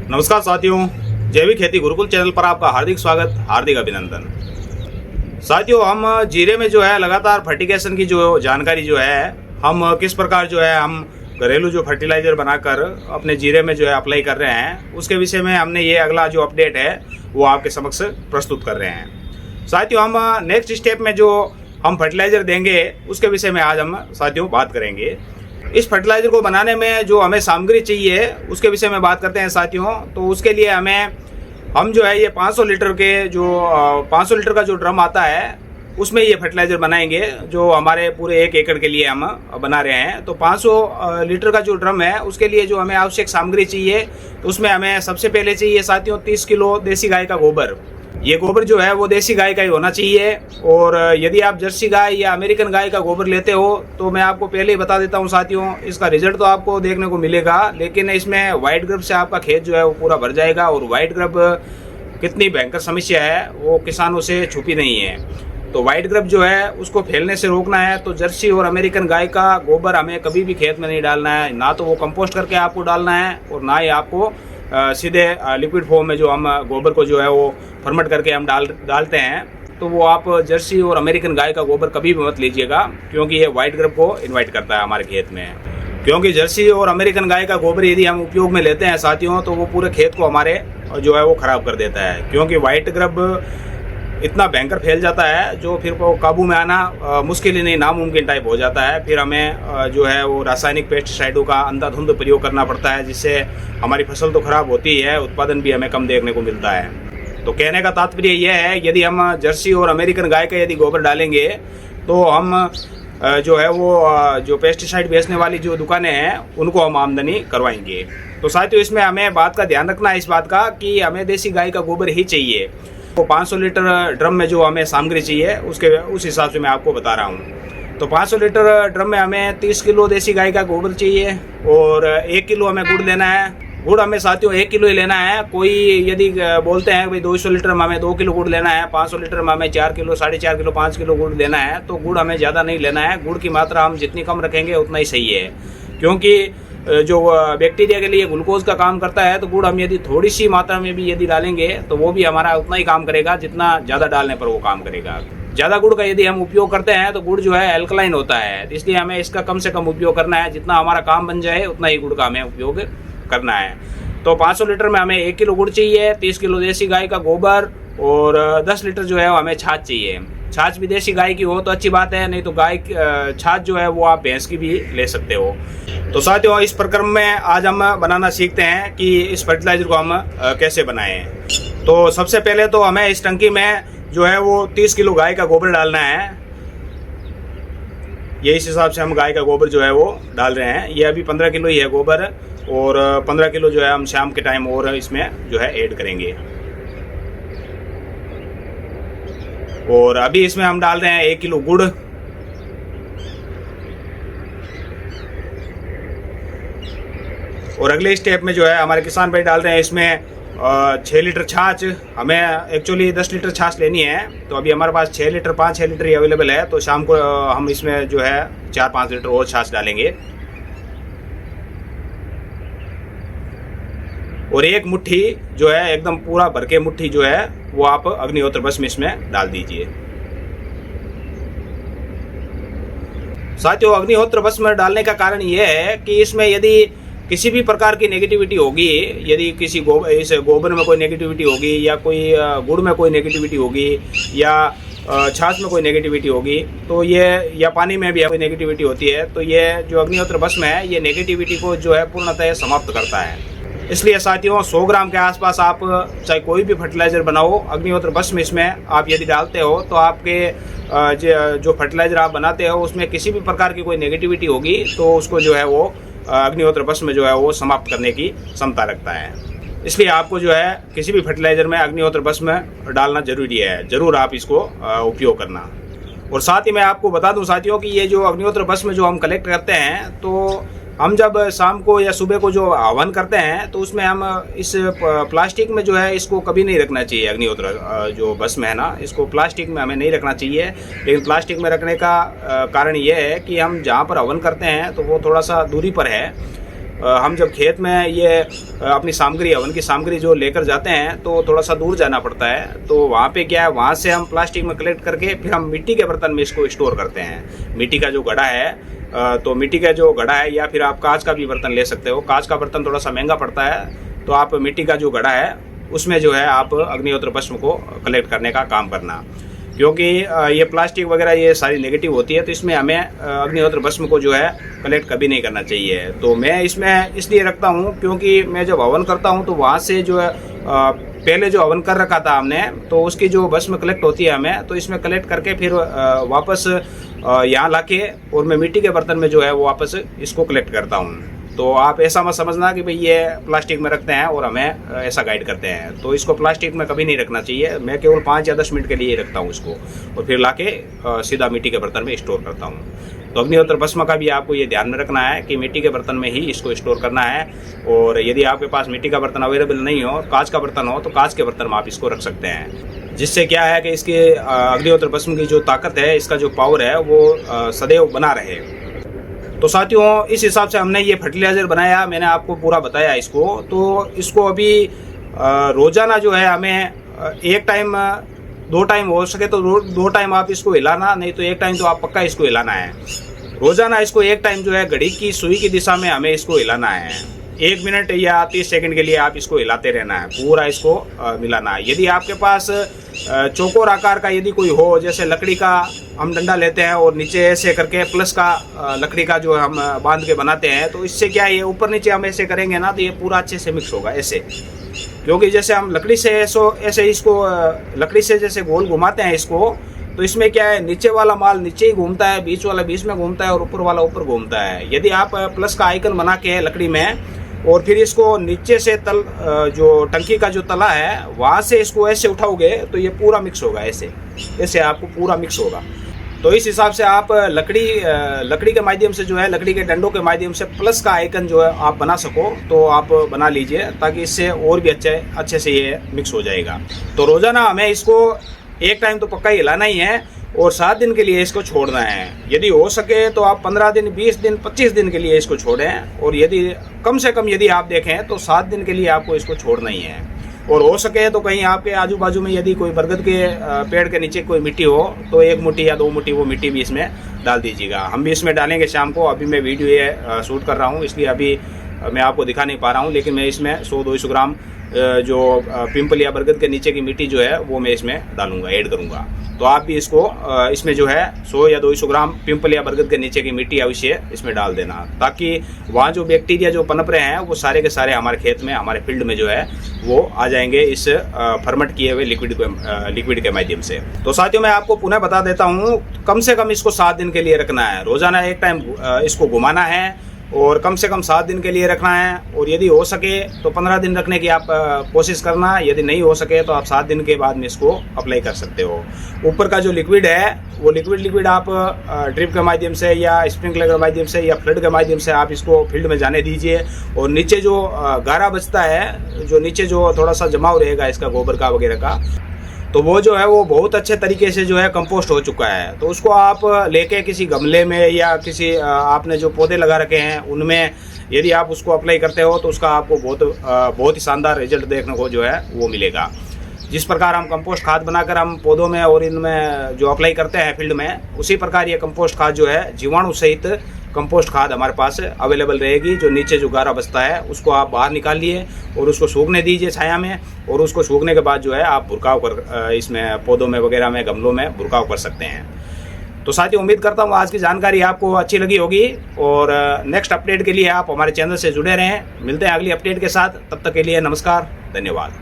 नमस्कार साथियों, जैविक खेती गुरुकुल चैनल पर आपका हार्दिक स्वागत, हार्दिक अभिनंदन। साथियों, हम जीरे में जो है लगातार फर्टिगेशन की जो जानकारी जो है, हम किस प्रकार जो है हम घरेलू जो फर्टिलाइजर बनाकर अपने जीरे में जो है अप्लाई कर रहे हैं, उसके विषय में हमने ये अगला जो अपडेट है वो आपके समक्ष प्रस्तुत कर रहे हैं। साथियों, हम नेक्स्ट स्टेप में जो हम फर्टिलाइजर देंगे उसके विषय में आज हम साथियों बात करेंगे। इस फर्टिलाइजर को बनाने में जो हमें सामग्री चाहिए उसके विषय में बात करते हैं साथियों। तो उसके लिए हम जो है ये 500 लीटर के जो 500 लीटर का जो ड्रम आता है उसमें ये फर्टिलाइजर बनाएंगे, जो हमारे पूरे 1 एकड़ के लिए हम बना रहे हैं। तो 500 लीटर का जो ड्रम है उसके लिए जो हमें आवश्यक सामग्री चाहिए, तो उसमें हमें सबसे पहले चाहिए साथियों 30 किलो देसी गाय का गोबर। ये गोबर जो है वो देसी गाय का ही होना चाहिए। और यदि आप जर्सी गाय या अमेरिकन गाय का गोबर लेते हो तो मैं आपको पहले ही बता देता हूँ साथियों, इसका रिजल्ट तो आपको देखने को मिलेगा, लेकिन इसमें व्हाइट ग्रब से आपका खेत जो है वो पूरा भर जाएगा। और व्हाइट ग्रब कितनी भयंकर समस्या है वो किसानों से छुपी नहीं है। तो व्हाइट ग्रब जो है उसको फैलने से रोकना है तो जर्सी और अमेरिकन गाय का गोबर हमें कभी भी खेत में नहीं डालना है। ना तो वो कंपोस्ट करके आपको डालना है और ना ही आपको सीधे लिक्विड फॉर्म में जो हम गोबर को जो है वो फर्मेंट करके हम डालते हैं। तो वो आप जर्सी और अमेरिकन गाय का गोबर कभी भी मत लीजिएगा, क्योंकि ये व्हाइट ग्रब को इनवाइट करता है हमारे खेत में। क्योंकि जर्सी और अमेरिकन गाय का गोबर यदि हम उपयोग में लेते हैं साथियों तो वो पूरे खेत को हमारे जो है वो खराब कर देता है। क्योंकि व्हाइट ग्रब इतना भयंकर फैल जाता है जो फिर वो काबू में आना मुश्किल ही नहीं नामुमकिन टाइप हो जाता है। फिर हमें जो है वो रासायनिक पेस्टिसाइडों का अंधाधुंध प्रयोग करना पड़ता है, जिससे हमारी फसल तो खराब होती है, उत्पादन भी हमें कम देखने को मिलता है। तो कहने का तात्पर्य यह है, यदि हम जर्सी और अमेरिकन गाय का यदि गोबर डालेंगे तो हम जो है वो जो पेस्टिसाइड बेचने वाली जो दुकानें हैं उनको हम आमदनी करवाएंगे। तो साथियों, इसमें हमें बात का ध्यान रखना है इस बात का कि हमें देसी गाय का गोबर ही चाहिए। तो 500 लीटर ड्रम में जो हमें सामग्री चाहिए उस हिसाब से मैं आपको बता रहा हूँ। तो 500 लीटर ड्रम में हमें 30 किलो देसी गाय का गोबर चाहिए और 1 किलो हमें गुड़ लेना है। गुड़ हमें साथियों 1 किलो ही लेना है। कोई यदि बोलते हैं भाई 200 लीटर में हमें 2 किलो गुड़ लेना है, 500 लीटर में हमें 4 किलो 4.5 किलो 5 किलो गुड़ लेना है, तो गुड़ हमें ज़्यादा नहीं लेना है। गुड़ की मात्रा हम जितनी कम रखेंगे उतना ही सही है, क्योंकि जो बैक्टीरिया के लिए ग्लूकोज का काम करता है, तो गुड़ हम यदि थोड़ी सी मात्रा में भी यदि डालेंगे तो वो भी हमारा उतना ही काम करेगा जितना ज़्यादा डालने पर वो काम करेगा। ज़्यादा गुड़ का यदि हम उपयोग करते हैं तो गुड़ जो है एल्कलाइन होता है, इसलिए हमें इसका कम से कम उपयोग करना है। जितना हमारा काम बन जाए उतना ही गुड़ का हमें उपयोग करना है। तो 500 लीटर में हमें 1 किलो गुड़ चाहिए, 30 किलो देसी गाय का गोबर और 10 लीटर जो है वो हमें छाछ चाहिए। छाछ भी देसी गाय की हो तो अच्छी बात है, नहीं तो गाय छाछ जो है वो आप भैंस की भी ले सकते हो। तो साथियों, इस प्रक्रम में आज हम बनाना सीखते हैं कि इस फर्टिलाइजर को हम कैसे बनाएं। तो सबसे पहले तो हमें इस टंकी में जो है वो 30 किलो गाय का गोबर डालना है। ये इस हिसाब से हम गाय का गोबर जो है वो डाल रहे हैं। ये अभी 15 किलो ही है गोबर और 15 किलो जो है हम शाम के टाइम और इसमें जो है ऐड करेंगे। और अभी इसमें हम डाल रहे हैं 1 किलो गुड़ और अगले स्टेप में जो है हमारे किसान भाई डाल रहे हैं इसमें 6 लीटर छाछ। हमें एक्चुअली 10 लीटर छाछ लेनी है, तो अभी हमारे पास 6 लीटर 5-6 लीटर ही अवेलेबल है। तो शाम को हम इसमें जो है 4-5 लीटर और छाछ डालेंगे। और 1 मुट्ठी जो है एकदम पूरा भर के मुट्ठी जो है वो आप अग्निहोत्र भस्म इसमें डाल दीजिए। साथियों, अग्निहोत्र भस्म डालने का कारण ये है कि इसमें यदि किसी भी प्रकार की नेगेटिविटी होगी, यदि किसी इस गोबर में कोई नेगेटिविटी होगी या कोई गुड़ में कोई नेगेटिविटी होगी या छाछ में कोई नेगेटिविटी होगी, तो ये या पानी में भी कोई नेगेटिविटी होती है, तो ये जो अग्निहोत्र भस्म है ये नेगेटिविटी को जो है पूर्णतः समाप्त करता है। इसलिए साथियों, 100 ग्राम के आसपास आप चाहे कोई भी फर्टिलाइजर बनाओ, अग्निहोत्र भस्म इसमें आप यदि डालते हो तो आपके जो फर्टिलाइजर आप बनाते हो उसमें किसी भी प्रकार की कोई नेगेटिविटी होगी तो उसको जो है वो अग्निहोत्र भस्म जो है वो समाप्त करने की क्षमता रखता है। इसलिए आपको जो है किसी भी फर्टिलाइजर में अग्निहोत्र भस्म डालना जरूरी है। जरूर आप इसको उपयोग करना। और साथ ही मैं आपको बता दूं साथियों कि ये जो अग्निहोत्र भस्म जो हम कलेक्ट करते हैं, तो हम जब शाम को या सुबह को जो हवन करते हैं तो उसमें हम इस प्लास्टिक में जो है इसको कभी नहीं रखना चाहिए। अग्निहोत्र जो भस्म है ना, इसको प्लास्टिक में हमें नहीं रखना चाहिए। लेकिन प्लास्टिक में रखने का कारण ये है कि हम जहाँ पर हवन करते हैं तो वो थोड़ा सा दूरी पर है हम जब खेत में ये अपनी सामग्री, हवन की सामग्री जो लेकर जाते हैं तो थोड़ा सा दूर जाना पड़ता है। तो वहाँ पे क्या है, वहाँ से हम प्लास्टिक में कलेक्ट करके फिर हम मिट्टी के बर्तन में इसको स्टोर करते हैं। मिट्टी का जो घड़ा है, तो मिट्टी का जो घड़ा है, या फिर आप कांच का भी बर्तन ले सकते हो। कांच का बर्तन थोड़ा सा महंगा पड़ता है, तो आप मिट्टी का जो घड़ा है उसमें जो है आप अग्निहोत्र भस्म को कलेक्ट करने का काम करना। क्योंकि ये प्लास्टिक वगैरह ये सारी नेगेटिव होती है, तो इसमें हमें अग्निहोत्र भस्म को जो है कलेक्ट कभी नहीं करना चाहिए। तो मैं इसमें इसलिए रखता हूँ क्योंकि मैं जब हवन करता हूँ तो वहाँ से जो है पहले जो हवन कर रखा था हमने, तो उसकी जो भस्म कलेक्ट होती है हमें, तो इसमें कलेक्ट करके फिर वापस यहाँ लाके और मैं मिट्टी के बर्तन में जो है वो वापस इसको कलेक्ट करता हूँ। तो आप ऐसा मत समझना कि भाई ये प्लास्टिक में रखते हैं और हमें ऐसा गाइड करते हैं। तो इसको प्लास्टिक में कभी नहीं रखना चाहिए। मैं केवल 5 या 10 मिनट के लिए रखता हूँ इसको, और फिर लाके सीधा मिट्टी के बर्तन में स्टोर करता हूँ। तो अग्निहोत्र भस्म का भी आपको ये ध्यान में रखना है कि मिट्टी के बर्तन में ही इसको स्टोर करना है। और यदि आपके पास मिट्टी का बर्तन अवेलेबल नहीं हो, कांच का बर्तन हो, तो कांच के बर्तन में आप इसको रख सकते हैं। जिससे क्या है कि इसके अग्निहोत्र भस्म की जो ताकत है, इसका जो पावर है, वो सदैव बना रहे। तो साथियों, इस हिसाब से हमने ये फर्टिलाइजर बनाया, मैंने आपको पूरा बताया इसको। तो इसको अभी रोजाना जो है हमें एक टाइम, 2 टाइम हो सके तो 2 टाइम आप इसको हिलाना, नहीं तो 1 टाइम तो आप पक्का इसको हिलाना है। रोजाना इसको 1 टाइम जो है घड़ी की सुई की दिशा में हमें इसको हिलाना है। 1 मिनट या 30 सेकंड के लिए आप इसको हिलाते रहना है, पूरा इसको मिलाना है। यदि आपके पास चौकोर आकार का यदि कोई हो, जैसे लकड़ी का हम डंडा लेते हैं और नीचे ऐसे करके प्लस का लकड़ी का जो हम बांध के बनाते हैं, तो इससे क्या है, ये ऊपर नीचे हम ऐसे करेंगे ना, तो ये पूरा अच्छे से मिक्स होगा ऐसे। क्योंकि जैसे हम लकड़ी से ऐसे इसको लकड़ी से जैसे गोल घुमाते हैं इसको, तो इसमें क्या है, नीचे वाला माल नीचे ही घूमता है, बीच वाला बीच में घूमता है और ऊपर वाला ऊपर घूमता है। यदि आप प्लस का आइकन बना के लकड़ी में और फिर इसको नीचे से तल, जो टंकी का जो तला है, वहाँ से इसको ऐसे उठाओगे तो ये पूरा मिक्स होगा, ऐसे आपको पूरा मिक्स होगा। तो इस हिसाब से आप लकड़ी के माध्यम से जो है, लकड़ी के डंडों के माध्यम से प्लस का आइकन जो है आप बना सको, तो आप बना लीजिए, ताकि इससे और भी अच्छे से ये मिक्स हो जाएगा। तो रोजाना हमें इसको 1 टाइम तो पक्का हिलाना ही है और 7 दिन के लिए इसको छोड़ना है। यदि हो सके तो आप 15 दिन, 20 दिन, 25 दिन के लिए इसको छोड़ें। और यदि कम से कम यदि आप देखें तो 7 दिन के लिए आपको इसको छोड़ना ही है। और हो सके तो कहीं आपके आजू बाजू में यदि कोई बरगद के पेड़ के नीचे कोई मिट्टी हो, तो 1 मुट्ठी या 2 मुट्ठी वो मिट्टी भी इसमें डाल दीजिएगा। हम भी इसमें डालेंगे शाम को। अभी मैं वीडियो ये शूट कर रहा हूँ, इसलिए अभी मैं आपको दिखा नहीं पा रहा हूँ, लेकिन मैं इसमें 100-200 ग्राम जो पिंपल या बरगद के नीचे की मिट्टी जो है वो मैं इसमें डालूंगा, ऐड करूंगा। तो आप भी इसको इसमें जो है 100 या 200 ग्राम पिंपल या बरगद के नीचे की मिट्टी अवश्य इसमें डाल देना, ताकि वहाँ जो बैक्टीरिया जो पनप रहे हैं वो सारे के सारे हमारे खेत में, हमारे फील्ड में जो है वो आ जाएंगे इस फर्मेंट किए हुए लिक्विड के माध्यम से। तो साथियों, मैं आपको पुनः बता देता हूँ, कम से कम इसको 7 दिन के लिए रखना है। रोजाना 1 टाइम इसको घुमाना है और कम से कम 7 दिन के लिए रखना है। और यदि हो सके तो 15 दिन रखने की आप कोशिश करना। यदि नहीं हो सके तो आप 7 दिन के बाद में इसको अप्लाई कर सकते हो। ऊपर का जो लिक्विड है वो लिक्विड आप ड्रिप के माध्यम से या स्प्रिंकलर के माध्यम से या फ्लड के माध्यम से आप इसको फील्ड में जाने दीजिए। और नीचे जो गारा बचता है, जो नीचे जो थोड़ा सा जमाव रहेगा इसका गोबर का वगैरह का, तो वो जो है वो बहुत अच्छे तरीके से जो है कंपोस्ट हो चुका है। तो उसको आप लेके किसी गमले में या किसी आपने जो पौधे लगा रखे हैं उनमें यदि आप उसको अप्लाई करते हो तो उसका आपको बहुत ही शानदार रिजल्ट देखने को जो है वो मिलेगा। जिस प्रकार हम कंपोस्ट खाद बनाकर हम पौधों में और इनमें जो अप्लाई करते हैं फील्ड में, उसी प्रकार ये कंपोस्ट खाद जो है जीवाणु सहित कंपोस्ट खाद हमारे पास अवेलेबल रहेगी। जो नीचे जो गारा बचता है उसको आप बाहर निकालिए और उसको सूखने दीजिए छाया में, और उसको सूखने के बाद जो है आप भुरकाव कर इसमें पौधों में वगैरह में गमलों में भुरकाव कर सकते हैं। तो साथियों, उम्मीद करता हूँ आज की जानकारी आपको अच्छी लगी होगी और नेक्स्ट अपडेट के लिए आप हमारे चैनल से जुड़े रहें। मिलते हैं अगली अपडेट के साथ, तब तक के लिए नमस्कार, धन्यवाद।